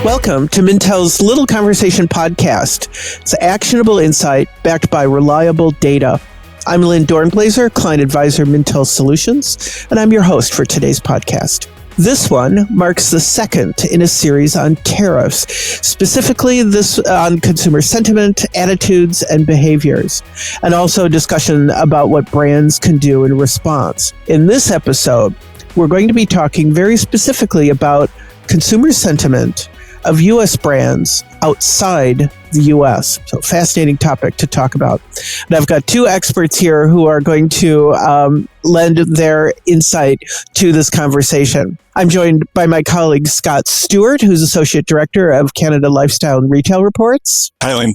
Welcome to Mintel's Little Conversation podcast. It's actionable insight backed by reliable data. I'm Lynn Dornblaser, Client Advisor, Mintel Solutions, and I'm your host for today's podcast. This one marks the second in a series on tariffs, specifically this on consumer sentiment, attitudes, and behaviors, and also a discussion about what brands can do in response. In this episode, we're going to be talking very specifically about consumer sentiment of U.S. brands outside the U.S. So fascinating topic to talk about. And I've got two experts here who are going to lend their insight to this conversation. I'm joined by my colleague, Scott Stewart, who's Associate Director of Canada Lifestyle and Retail Reports. Hi, Lynn.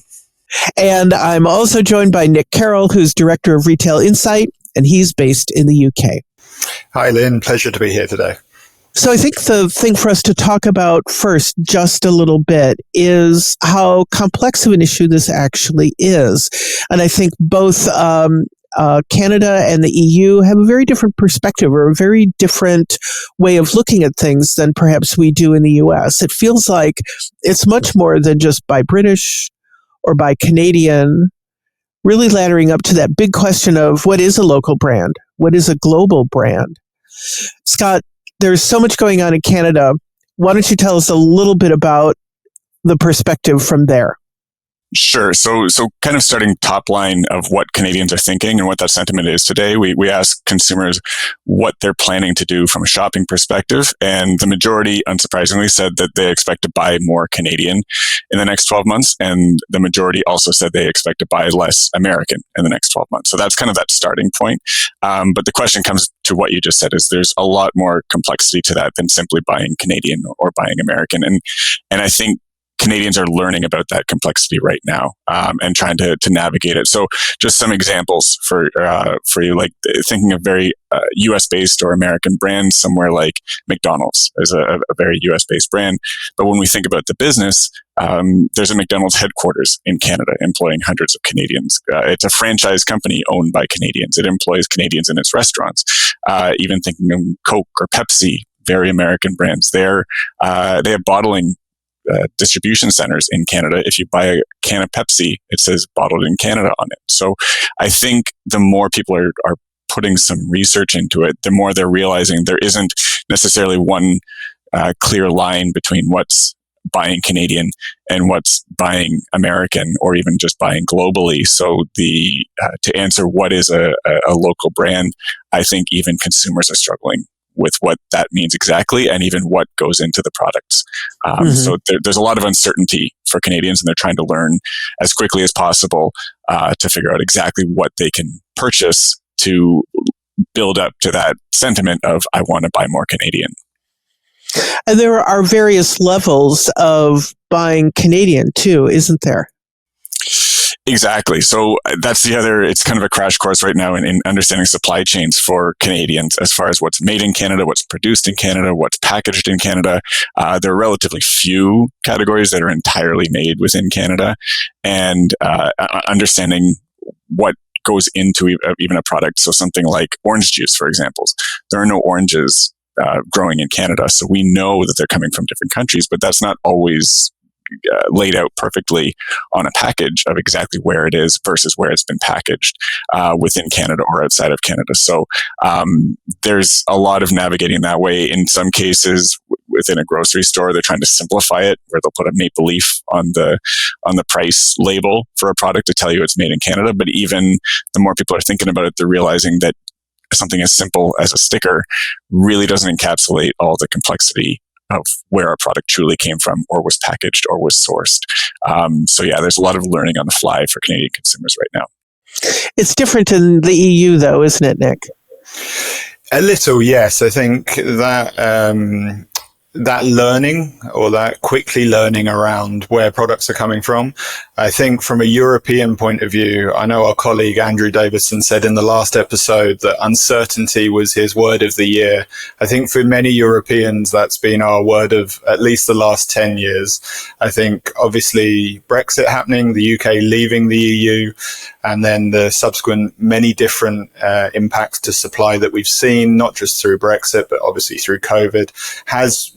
And I'm also joined by Nick Carroll, who's Director of Retail Insight, and he's based in the UK. Hi, Lynn. Pleasure to be here today. So I think the thing for us to talk about first, just a little bit, is how complex of an issue this actually is. And I think both Canada and the EU have a very different perspective or a very different way of looking at things than perhaps we do in the US. It feels like it's much more than just by British or by Canadian, really laddering up to that big question of what is a local brand? What is a global brand? Scott, there's so much going on in Canada. Why don't you tell us a little bit about the perspective from there? Sure. So kind of starting top line of what Canadians are thinking and what that sentiment is today, we ask consumers what they're planning to do from a shopping perspective. And the majority, unsurprisingly, said that they expect to buy more Canadian in the next 12 months. And the majority also said they expect to buy less American in the next 12 months. So that's kind of that starting point. But the question comes to what you just said is there's a lot more complexity to that than simply buying Canadian or buying American. And I think Canadians are learning about that complexity right now and trying to navigate it. So just some examples for you, like thinking of very US-based or American brands, somewhere like McDonald's is a very US-based brand. But when we think about the business, there's a McDonald's headquarters in Canada employing hundreds of Canadians. It's a franchise company owned by Canadians. It employs Canadians in its restaurants. Even thinking of Coke or Pepsi, very American brands. They have bottling distribution centers in Canada. If you buy a can of Pepsi, it says bottled in Canada on it. So I think the more people are putting some research into it, the more they're realizing there isn't necessarily one clear line between what's buying Canadian and what's buying American or even just buying globally. So to answer what is a local brand, I think even consumers are struggling with what that means exactly and even what goes into the products. So there's a lot of uncertainty for Canadians, and they're trying to learn as quickly as possible to figure out exactly what they can purchase to build up to that sentiment of, I want to buy more Canadian. And there are various levels of buying Canadian too, isn't there? Exactly. So that's it's kind of a crash course right now in understanding supply chains for Canadians as far as what's made in Canada, what's produced in Canada, what's packaged in Canada. There are relatively few categories that are entirely made within Canada, and understanding what goes into even a product. So something like orange juice, for example. There are no oranges growing in Canada, so we know that they're coming from different countries, but that's not always laid out perfectly on a package of exactly where it is versus where it's been packaged within Canada or outside of Canada. So there's a lot of navigating that way. In some cases, within a grocery store, they're trying to simplify it, where they'll put a maple leaf on the price label for a product to tell you it's made in Canada. But even the more people are thinking about it, they're realizing that something as simple as a sticker really doesn't encapsulate all the complexity of where our product truly came from or was packaged or was sourced. So yeah, there's a lot of learning on the fly for Canadian consumers right now. It's different in the EU though, isn't it, Nick? A little, yes. I think that that learning or that quickly learning around where products are coming from. I think from a European point of view, I know our colleague Andrew Davison said in the last episode that uncertainty was his word of the year. I think for many Europeans, that's been our word of at least the last 10 years. I think obviously Brexit happening, the UK leaving the EU, and then the subsequent many different impacts to supply that we've seen, not just through Brexit, but obviously through COVID, has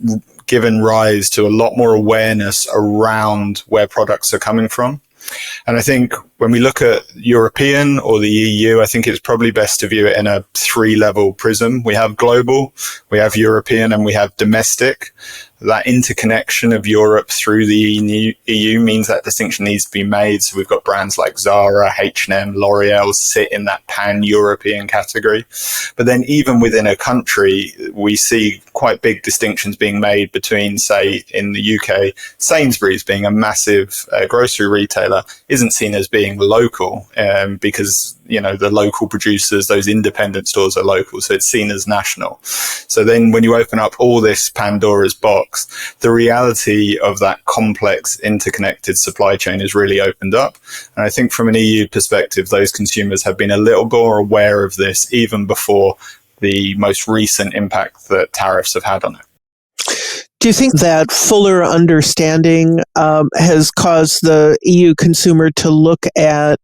given rise to a lot more awareness around where products are coming from. And I think when we look at European or the EU, I think it's probably best to view it in a 3-level prism. We have global, we have European, and we have domestic. That interconnection of Europe through the EU means that distinction needs to be made. So we've got brands like Zara, H&M, L'Oreal sit in that pan-European category. But then even within a country, we see quite big distinctions being made between, say, in the UK, Sainsbury's being a massive grocery retailer isn't seen as being local because, you know, the local producers, those independent stores are local. So it's seen as national. So then when you open up all this Pandora's box, the reality of that complex interconnected supply chain is really opened up. And I think from an EU perspective, those consumers have been a little more aware of this even before the most recent impact that tariffs have had on it. Do you think that fuller understanding has caused the EU consumer to look at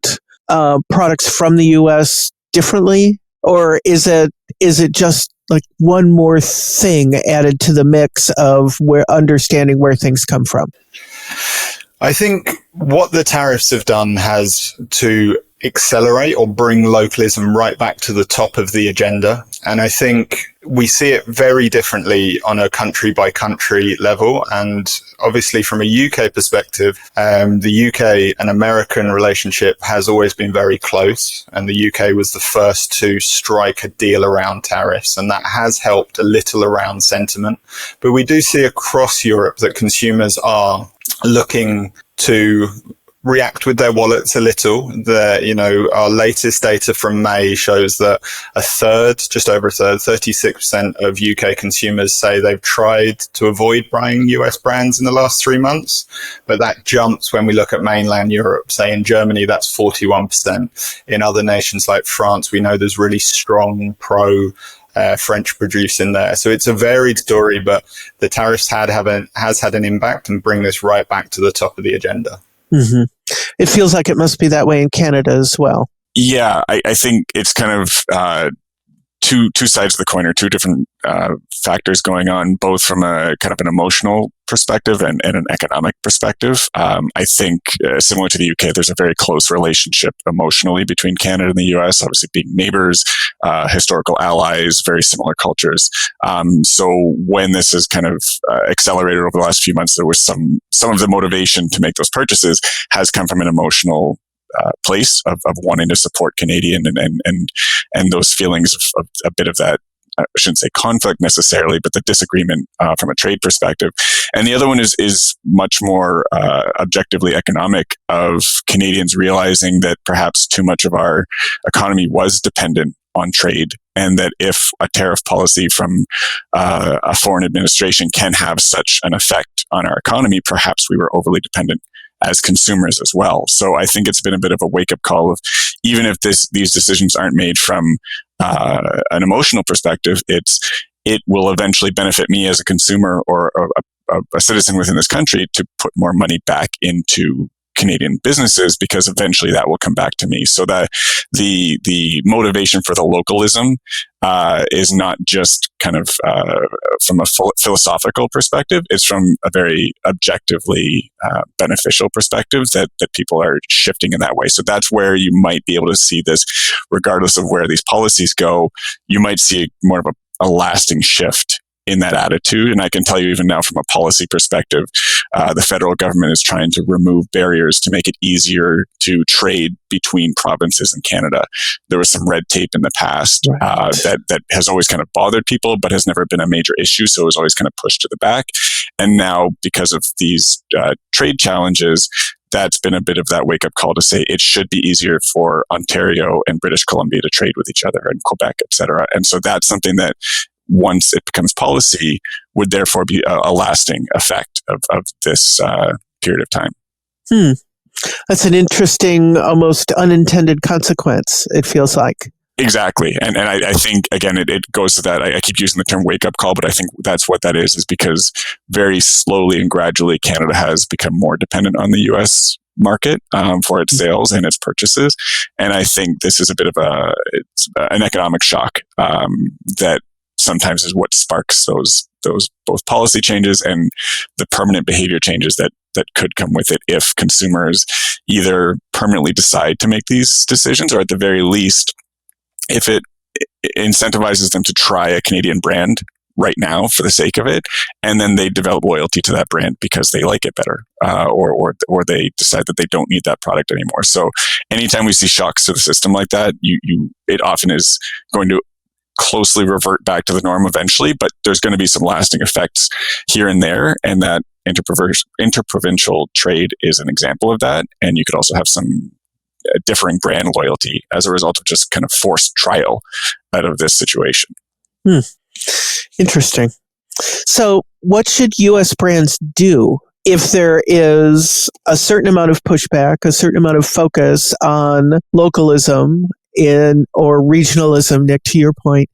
products from the US differently? Or is it just like one more thing added to the mix of where understanding where things come from? I think what the tariffs have done has to accelerate or bring localism right back to the top of the agenda. And I think we see it very differently on a country by country level. And obviously from a UK perspective, the UK and American relationship has always been very close. And the UK was the first to strike a deal around tariffs. And that has helped a little around sentiment. But we do see across Europe that consumers are looking to react with their wallets a little. Our latest data from May shows that just over a third, 36% of UK consumers say they've tried to avoid buying US brands in the last 3 months. But that jumps when we look at mainland Europe. Say in Germany, that's 41%. In other nations like France, we know there's really strong French produce in there. So it's a varied story, but the tariffs has had an impact and bring this right back to the top of the agenda. Mm-hmm. It feels like it must be that way in Canada as well. Yeah, I think it's kind of two sides of the coin, or two different factors going on, both from a kind of an emotional perspective and an economic perspective. I think similar to the UK, there's a very close relationship emotionally between Canada and the US, obviously being neighbors, historical allies, very similar cultures. So when this has kind of accelerated over the last few months, there was some of the motivation to make those purchases has come from an emotional place of wanting to support Canadian and those feelings of a bit of that, I shouldn't say conflict necessarily, but the disagreement from a trade perspective. And the other one is much more objectively economic, of Canadians realizing that perhaps too much of our economy was dependent on trade, and that if a tariff policy from a foreign administration can have such an effect on our economy, perhaps we were overly dependent as consumers as well. So I think it's been a bit of a wake-up call of, even if these decisions aren't made from an emotional perspective, it will eventually benefit me as a consumer or a citizen within this country to put more money back into Canadian businesses, because eventually that will come back to me. So that the motivation for the localism is not just kind of from a philosophical perspective. It's from a very objectively beneficial perspective that people are shifting in that way. So that's where you might be able to see this, regardless of where these policies go. You might see more of a lasting shift in that attitude. And I can tell you, even now from a policy perspective, the federal government is trying to remove barriers to make it easier to trade between provinces in Canada. There was some red tape in the past that has always kind of bothered people, but has never been a major issue. So it was always kind of pushed to the back. And now, because of these trade challenges, that's been a bit of that wake-up call to say it should be easier for Ontario and British Columbia to trade with each other, and Quebec, et cetera. And so that's something that, once it becomes policy, would therefore be a lasting effect of this period of time. That's an interesting, almost unintended consequence, it feels like. Exactly. And I think, again, it goes to that. I keep using the term wake-up call, but I think that's what that is because very slowly and gradually Canada has become more dependent on the U.S. market for its sales and its purchases. And I think this is a bit of an economic shock that sometimes is what sparks those both policy changes and the permanent behavior changes that could come with it if consumers either permanently decide to make these decisions, or at the very least, if it incentivizes them to try a Canadian brand right now for the sake of it, and then they develop loyalty to that brand because they like it better, or they decide that they don't need that product anymore. So anytime we see shocks to the system like that, it often is going to closely revert back to the norm eventually, but there's going to be some lasting effects here and there, and that interprovincial trade is an example of that. And you could also have some differing brand loyalty as a result of just kind of forced trial out of this situation. Interesting. So what should U.S. brands do if there is a certain amount of pushback, a certain amount of focus on localism or regionalism, Nick, to your point?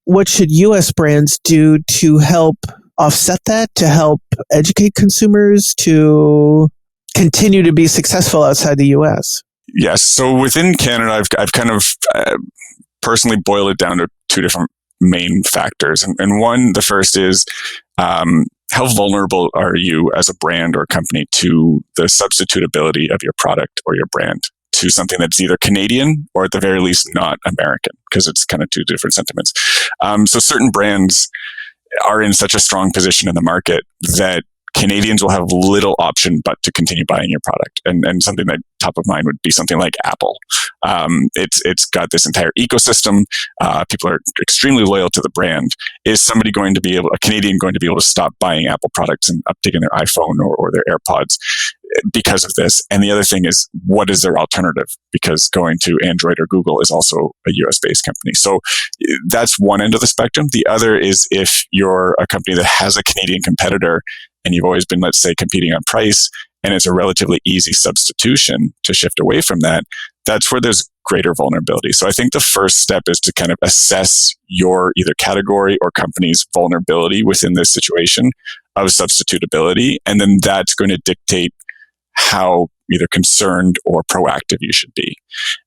What should U.S. brands do to help offset that, to help educate consumers, to continue to be successful outside the U.S.? Yes. So within Canada, I've kind of personally boiled it down to two different main factors. And one, the first is how vulnerable are you as a brand or company to the substitutability of your product or your brand to something that's either Canadian or at the very least not American, because it's kind of two different sentiments. So certain brands are in such a strong position in the market that Canadians will have little option but to continue buying your product. And something that top of mind would be something like Apple. It's got this entire ecosystem. People are extremely loyal to the brand. Is a Canadian going to be able to stop buying Apple products and uptaking their iPhone or their AirPods because of this? And the other thing is, what is their alternative? Because going to Android or Google is also a US-based company. So that's one end of the spectrum. The other is if you're a company that has a Canadian competitor and you've always been, let's say, competing on price, and it's a relatively easy substitution to shift away from that, that's where there's greater vulnerability. So I think the first step is to kind of assess your either category or company's vulnerability within this situation of substitutability. And then that's going to dictate how either concerned or proactive you should be.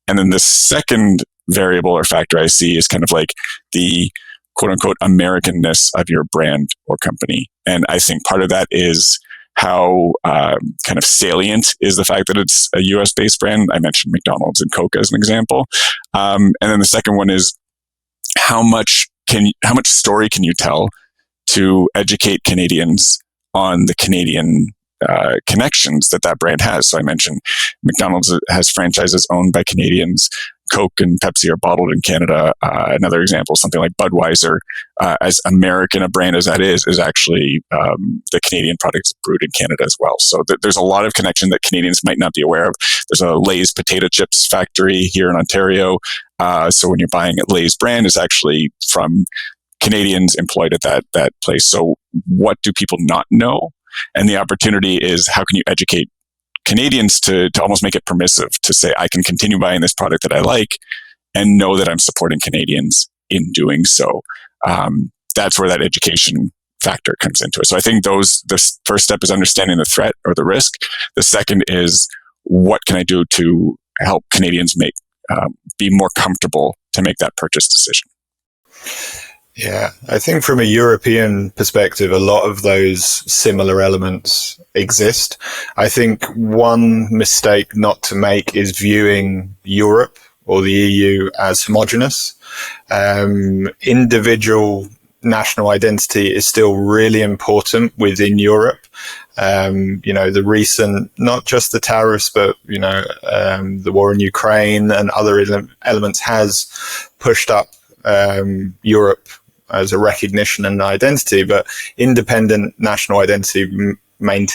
And then the second variable or factor I see is kind of like the quote unquote Americanness of your brand or company. And I think part of that is how kind of salient is the fact that it's a US based brand. I mentioned McDonald's and Coke as an example. And then the second one is how much story can you tell to educate Canadians on the Canadian connections that brand has. So I mentioned McDonald's has franchises owned by Canadians. Coke and Pepsi are bottled in Canada. Another example, something like Budweiser, as American a brand as that is actually the Canadian products brewed in Canada as well. So there's a lot of connection that Canadians might not be aware of. There's a Lay's potato chips factory here in Ontario. So when you're buying a Lay's brand, it's actually from Canadians employed at that place. So what do people not know? And the opportunity is, how can you educate Canadians to almost make it permissive to say, I can continue buying this product that I like and know that I'm supporting Canadians in doing so. That's where that education factor comes into it. So I think the first step is understanding the threat or the risk. The second is, what can I do to help Canadians be more comfortable to make that purchase decision? Yeah, I think from a European perspective, a lot of those similar elements exist. I think one mistake not to make is viewing Europe or the EU as homogenous. Individual national identity is still really important within Europe. The recent, not just the tariffs, but, the war in Ukraine and other elements has pushed up Europe as a recognition and identity, but independent national identity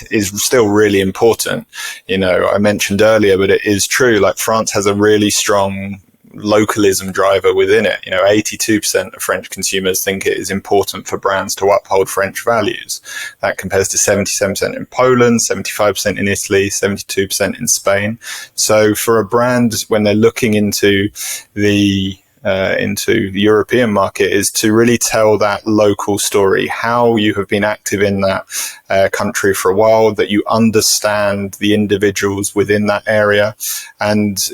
is still really important. I mentioned earlier, but it is true. Like, France has a really strong localism driver within it. 82% of French consumers think it is important for brands to uphold French values. That compares to 77% in Poland, 75% in Italy, 72% in Spain. So for a brand, when they're looking into the European market, is to really tell that local story, how you have been active in that country for a while, that you understand the individuals within that area, and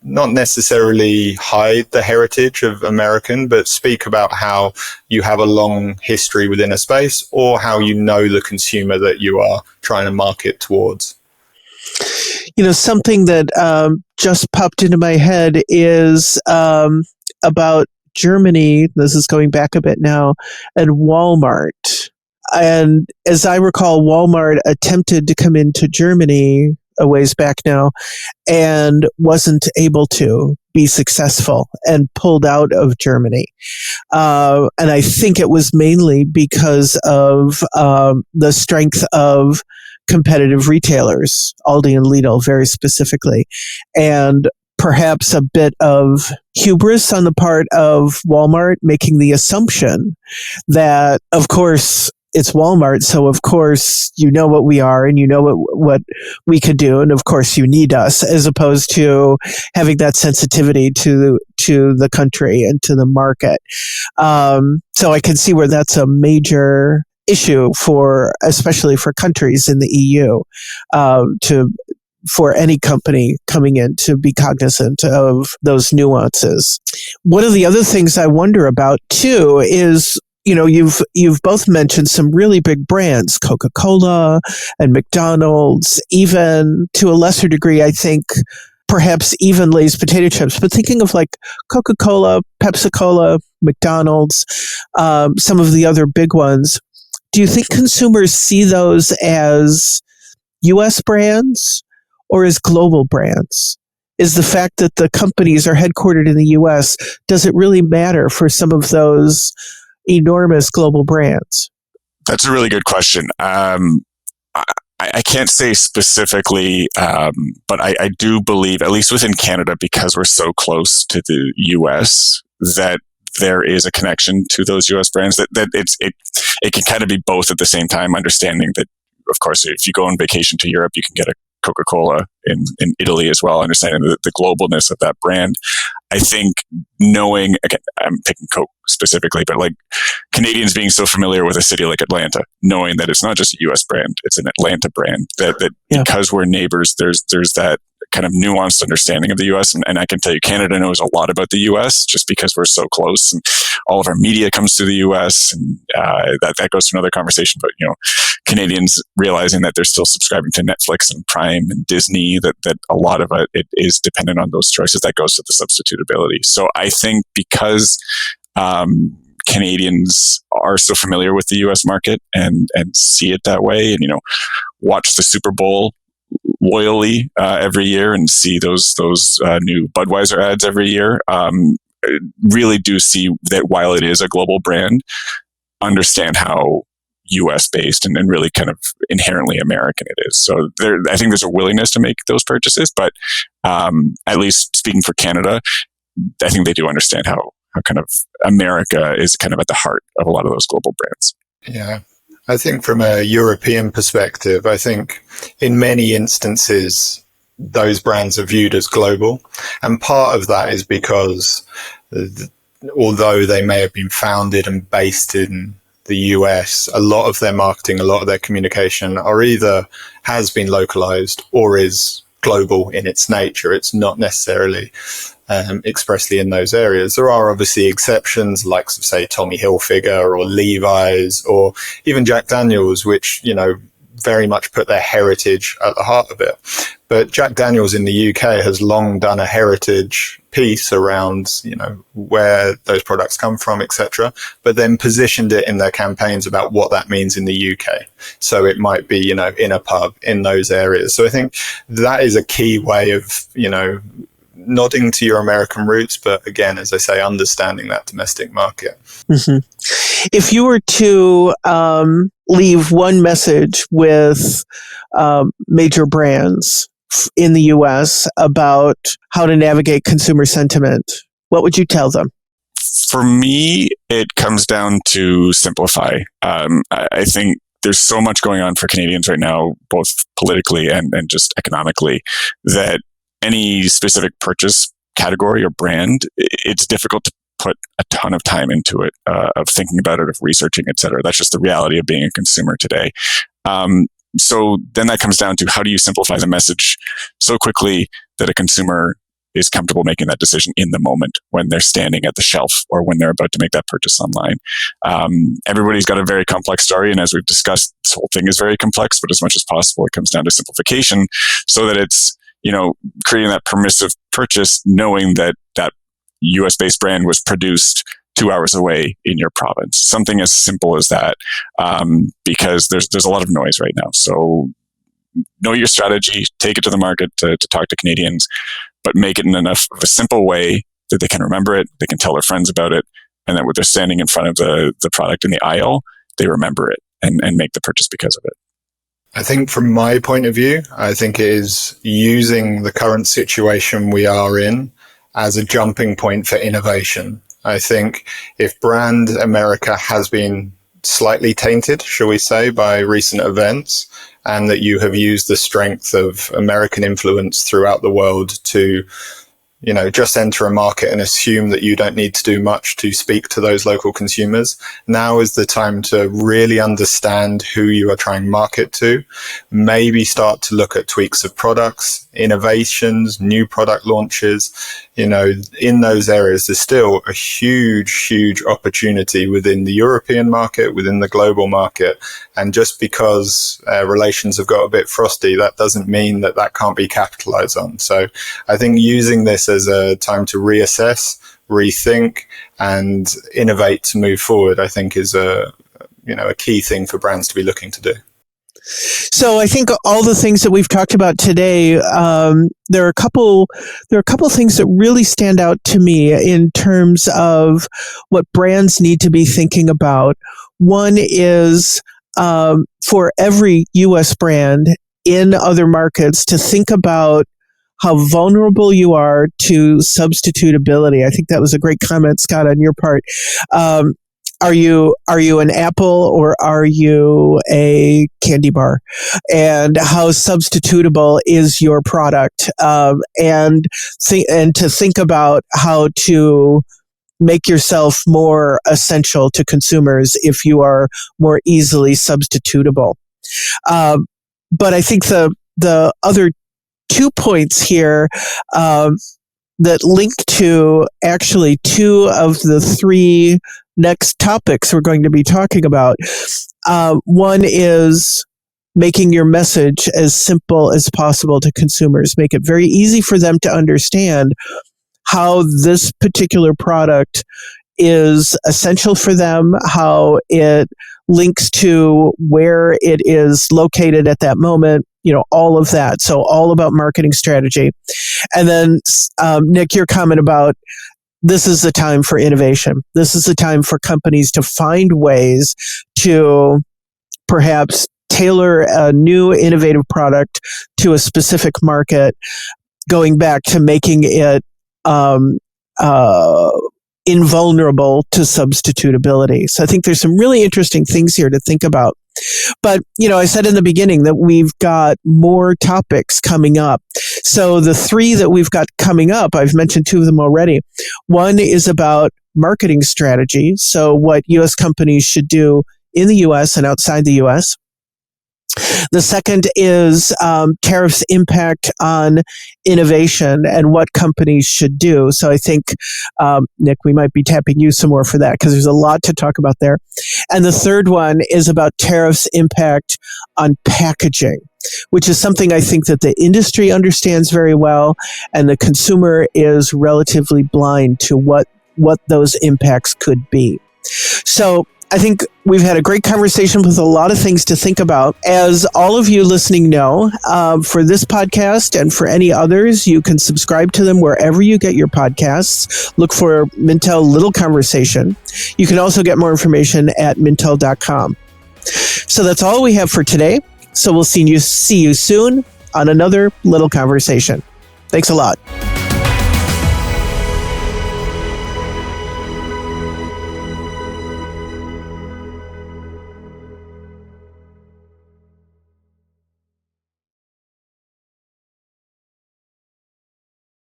not necessarily hide the heritage of American, but speak about how you have a long history within a space, or how you know the consumer that you are trying to market towards. Something that just popped into my head is about Germany. This is going back a bit now, and Walmart. And as I recall, Walmart attempted to come into Germany a ways back now and wasn't able to be successful and pulled out of Germany. And I think it was mainly because of the strength of competitive retailers, Aldi and Lidl very specifically, and perhaps a bit of hubris on the part of Walmart, making the assumption that, of course, it's Walmart, so of course you know what we are and you know what we could do, and of course you need us, as opposed to having that sensitivity to the country and to the market. So I can see where that's a major issue especially for countries in the EU, for any company coming in to be cognizant of those nuances. One of the other things I wonder about too is, you've both mentioned some really big brands, Coca-Cola and McDonald's, even to a lesser degree, I think, perhaps even Lay's potato chips, but thinking of like Coca-Cola, Pepsi-Cola, McDonald's, some of the other big ones. Do you think consumers see those as U.S. brands or as global brands? Is the fact that the companies are headquartered in the U.S., does it really matter for some of those enormous global brands? That's a really good question. I can't say specifically, but I do believe, at least within Canada, because we're so close to the U.S., that there is a connection to those U.S. brands, that it can kind of be both at the same time, understanding that, of course, if you go on vacation to Europe, you can get a Coca-Cola in Italy as well, understanding the globalness of that brand. I think knowing, again, I'm picking Coke specifically, but like Canadians being so familiar with a city like Atlanta, knowing that it's not just a US brand, it's an Atlanta brand, that because we're neighbors, there's that kind of nuanced understanding of the US. And I can tell you, Canada knows a lot about the US just because we're so close, and all of our media comes to the US, and that goes to another conversation. But, Canadians realizing that they're still subscribing to Netflix and Prime and Disney, that a lot of it is dependent on those choices. That goes to the substitutability. So I think because Canadians are so familiar with the US market and see it that way, and, watch the Super Bowl loyally every year and see those new Budweiser ads every year, really do see that while it is a global brand, understand how US based and really kind of inherently American it is. So I think there's a willingness to make those purchases, but at least speaking for Canada, I think they do understand how kind of America is kind of at the heart of a lot of those global brands. Yeah. I think from a European perspective, I think in many instances, those brands are viewed as global. And part of that is because although they may have been founded and based in the US, a lot of their marketing, a lot of their communication are either has been localized or is global in its nature. It's not necessarily expressly in those areas. There are obviously exceptions, like, say, Tommy Hilfiger or Levi's or even Jack Daniels, which, very much put their heritage at the heart of it. But Jack Daniels in the UK has long done a heritage piece around, where those products come from, etc., but then positioned it in their campaigns about what that means in the UK. So it might be, in a pub in those areas. So I think that is a key way of, nodding to your American roots, but again, as I say, understanding that domestic market. Mm-hmm. If you were to leave one message with major brands in the US about how to navigate consumer sentiment, what would you tell them? For me, it comes down to simplify. I think there's so much going on for Canadians right now, both politically and just economically, that any specific purchase category or brand, it's difficult to put a ton of time into it, of thinking about it, of researching, et cetera. That's just the reality of being a consumer today. So then that comes down to, how do you simplify the message so quickly that a consumer is comfortable making that decision in the moment when they're standing at the shelf or when they're about to make that purchase online. Everybody's got a very complex story, and as we've discussed, this whole thing is very complex, but as much as possible, it comes down to simplification so that it's, creating that permissive purchase, knowing that that US-based brand was produced 2 hours away in your province. Something as simple as that, because there's a lot of noise right now. So know your strategy, take it to the market to talk to Canadians, but make it in enough of a simple way that they can remember it, they can tell their friends about it, and that when they're standing in front of the product in the aisle, they remember it and make the purchase because of it. I think from my point of view, I think it is using the current situation we are in as a jumping point for innovation. I think if brand America has been slightly tainted, shall we say, by recent events, and that you have used the strength of American influence throughout the world to, just enter a market and assume that you don't need to do much to speak to those local consumers. Now is the time to really understand who you are trying to market to. Maybe start to look at tweaks of products, innovations, new product launches. In those areas, there's still a huge, huge opportunity within the European market, within the global market. And just because relations have got a bit frosty, that doesn't mean that can't be capitalized on. So I think using this as a time to reassess, rethink, and innovate to move forward, I think is a key thing for brands to be looking to do. So I think all the things that we've talked about today, there are a couple things that really stand out to me in terms of what brands need to be thinking about. One is for every U.S. brand in other markets to think about how vulnerable you are to substitutability. I think that was a great comment, Scott, on your part. Are you an apple or are you a candy bar? And how substitutable is your product? And to think about how to make yourself more essential to consumers if you are more easily substitutable. But I think the other 2 points here that link to actually 2 of the 3 next topics we're going to be talking about. One is making your message as simple as possible to consumers. Make it very easy for them to understand how this particular product is essential for them, how it links to where it is located at that moment, all of that. So all about marketing strategy. And then, Nick, your comment about this is the time for innovation. This is the time for companies to find ways to perhaps tailor a new innovative product to a specific market, going back to making it invulnerable to substitutability. So I think there's some really interesting things here to think about. But, I said in the beginning that we've got more topics coming up. So the 3 that we've got coming up, I've mentioned 2 of them already. One is about marketing strategy. So what U.S. companies should do in the U.S. and outside the U.S. The second is tariffs' impact on innovation and what companies should do. So I think, Nick, we might be tapping you some more for that because there's a lot to talk about there. And the third one is about tariffs' impact on packaging, which is something I think that the industry understands very well, and the consumer is relatively blind to what those impacts could be. So I think we've had a great conversation with a lot of things to think about. As all of you listening know, for this podcast and for any others, you can subscribe to them wherever you get your podcasts. Look for Mintel Little Conversation. You can also get more information at mintel.com. So that's all we have for today. So we'll see you soon on another Little Conversation. Thanks a lot.